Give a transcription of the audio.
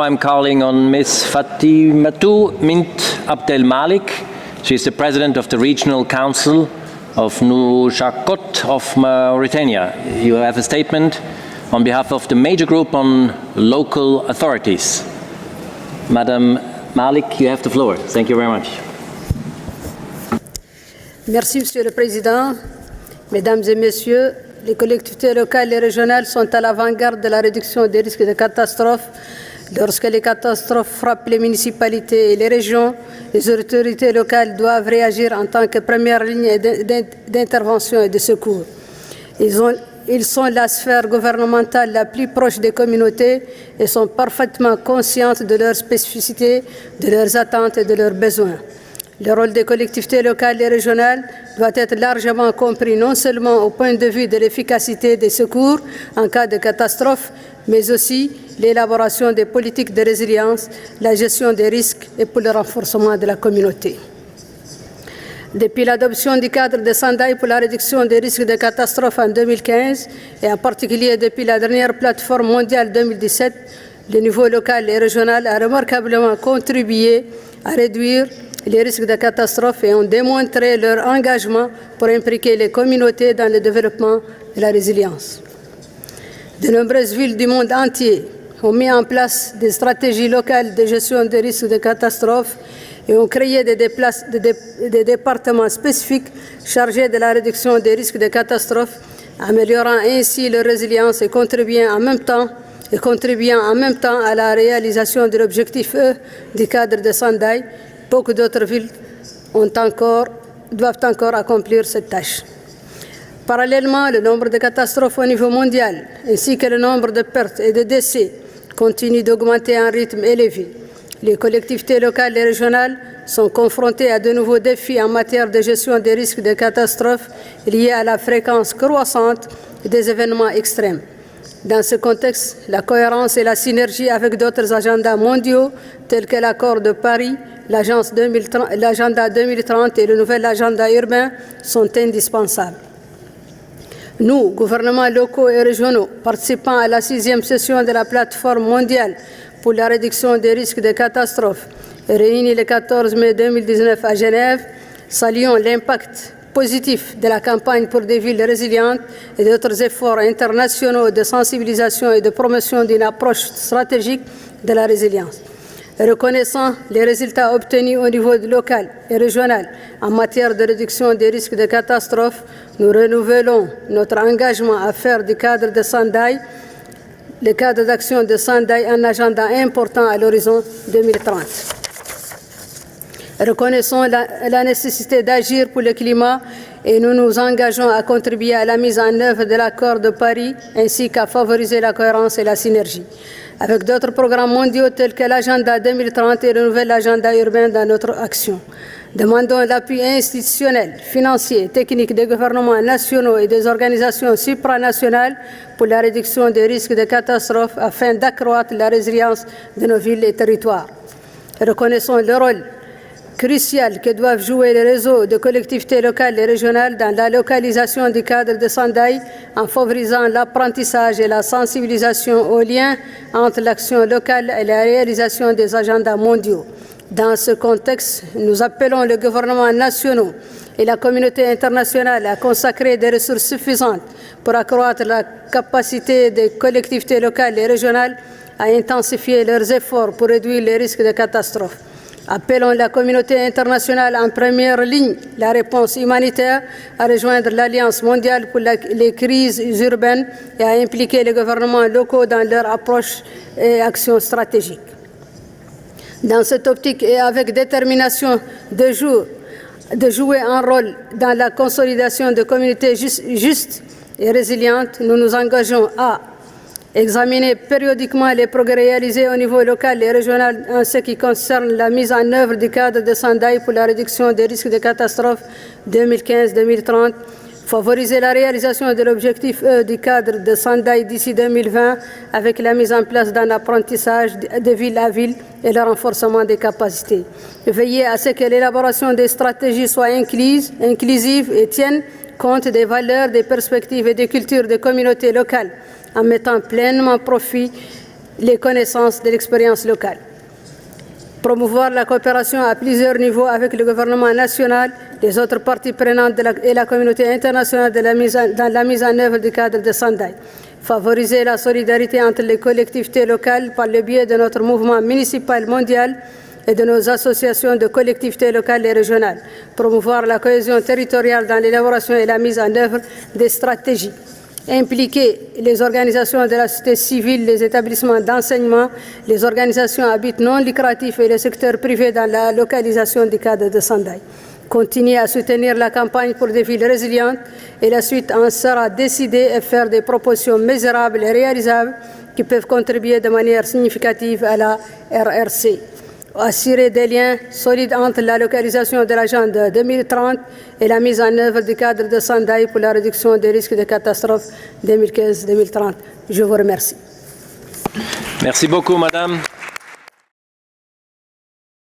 I'm calling on Ms. Fatimatu Mint Abdel Malik. She is the president of the Regional Council of Nouakchott of Mauritania. You have a statement on behalf of the major group on local authorities. Madam Malik, you have the floor. Thank you very much. Merci, Monsieur le Président. Mesdames et Messieurs, les collectivités locales et régionales sont à l'avant-garde de la réduction des risques de catastrophes. Lorsque les catastrophes frappent les municipalités et les régions, les autorités locales doivent réagir en tant que première ligne d'intervention et de secours. Ils sont la sphère gouvernementale la plus proche des communautés et sont parfaitement conscientes de leurs spécificités, de leurs attentes et de leurs besoins. Le rôle des collectivités locales et régionales doit être largement compris non seulement au point de vue de l'efficacité des secours en cas de catastrophe, mais aussi l'élaboration des politiques de résilience, la gestion des risques et pour le renforcement de la communauté. Depuis l'adoption du cadre de Sendai pour la réduction des risques de catastrophes en 2015 et en particulier depuis la dernière plateforme mondiale 2017, le niveau local et régional a remarquablement contribué à réduire les risques de catastrophes et ont démontré leur engagement pour impliquer les communautés dans le développement de la résilience. De nombreuses villes du monde entier ont mis en place des stratégies locales de gestion des risques de catastrophes et ont créé des départements spécifiques chargés de la réduction des risques de catastrophes, améliorant ainsi leur résilience et contribuant en même temps à la réalisation de l'objectif E du cadre de Sendai. Beaucoup d'autres villes doivent encore accomplir cette tâche. Parallèlement, le nombre de catastrophes au niveau mondial ainsi que le nombre de pertes et de décès continue d'augmenter à un rythme élevé. Les collectivités locales et régionales sont confrontées à de nouveaux défis en matière de gestion des risques de catastrophes liés à la fréquence croissante des événements extrêmes. Dans ce contexte, la cohérence et la synergie avec d'autres agendas mondiaux tels que l'accord de Paris, l'agenda 2030 et le nouvel agenda urbain sont indispensables. Nous, gouvernements locaux et régionaux, participant à la 6e session de la plateforme mondiale pour la réduction des risques de catastrophes, réunie le 14 mai 2019 à Genève, saluons l'impact positif de la campagne pour des villes résilientes et d'autres efforts internationaux de sensibilisation et de promotion d'une approche stratégique de la résilience. Reconnaissant les résultats obtenus au niveau local et régional en matière de réduction des risques de catastrophes, nous renouvelons notre engagement à faire du cadre de Sendai, le cadre d'action de Sendai, un agenda important à l'horizon 2030. Reconnaissons la nécessité d'agir pour le climat et nous nous engageons à contribuer à la mise en œuvre de l'accord de Paris ainsi qu'à favoriser la cohérence et la synergie avec d'autres programmes mondiaux tels que l'agenda 2030 et le nouvel agenda urbain dans notre action. Demandons l'appui institutionnel, financier et technique des gouvernements nationaux et des organisations supranationales pour la réduction des risques de catastrophes afin d'accroître la résilience de nos villes et territoires. Reconnaissons le rôle crucial que doivent jouer les réseaux de collectivités locales et régionales dans la localisation du cadre de Sendai en favorisant l'apprentissage et la sensibilisation aux liens entre l'action locale et la réalisation des agendas mondiaux. Dans ce contexte, nous appelons les gouvernements nationaux et la communauté internationale à consacrer des ressources suffisantes pour accroître la capacité des collectivités locales et régionales à intensifier leurs efforts pour réduire les risques de catastrophes. Appelons la communauté internationale en première ligne, la réponse humanitaire, à rejoindre l'Alliance mondiale pour les crises urbaines et à impliquer les gouvernements locaux dans leur approche et actions stratégiques. Dans cette optique et avec détermination de jouer un rôle dans la consolidation de communautés justes et résilientes, nous nous engageons à examiner périodiquement les progrès réalisés au niveau local et régional en ce qui concerne la mise en œuvre du cadre de Sendai pour la réduction des risques de catastrophes 2015-2030, favoriser la réalisation de l'objectif E du cadre de Sendai d'ici 2020 avec la mise en place d'un apprentissage de ville à ville et le renforcement des capacités. Veiller à ce que l'élaboration des stratégies soit inclusive et tienne compte des valeurs, des perspectives et des cultures des communautés locales en mettant pleinement profit les connaissances de l'expérience locale. Promouvoir la coopération à plusieurs niveaux avec le gouvernement national, les autres parties prenantes et la communauté internationale dans la mise en œuvre du cadre de Sendai. Favoriser la solidarité entre les collectivités locales par le biais de notre mouvement municipal mondial et de nos associations de collectivités locales et régionales. Promouvoir la cohésion territoriale dans l'élaboration et la mise en œuvre des stratégies. Impliquer les organisations de la société civile, les établissements d'enseignement, les organisations à but non lucratif et le secteur privé dans la localisation du cadre de Sendai. Continuer à soutenir la campagne pour des villes résilientes et la suite en sera décidée et faire des propositions mesurables et réalisables qui peuvent contribuer de manière significative à la RRC. Assurer des liens solides entre la localisation de l'agenda 2030 et la mise en œuvre du cadre de Sendai pour la réduction des risques de catastrophes 2015-2030. Je vous remercie. Merci beaucoup, Madame.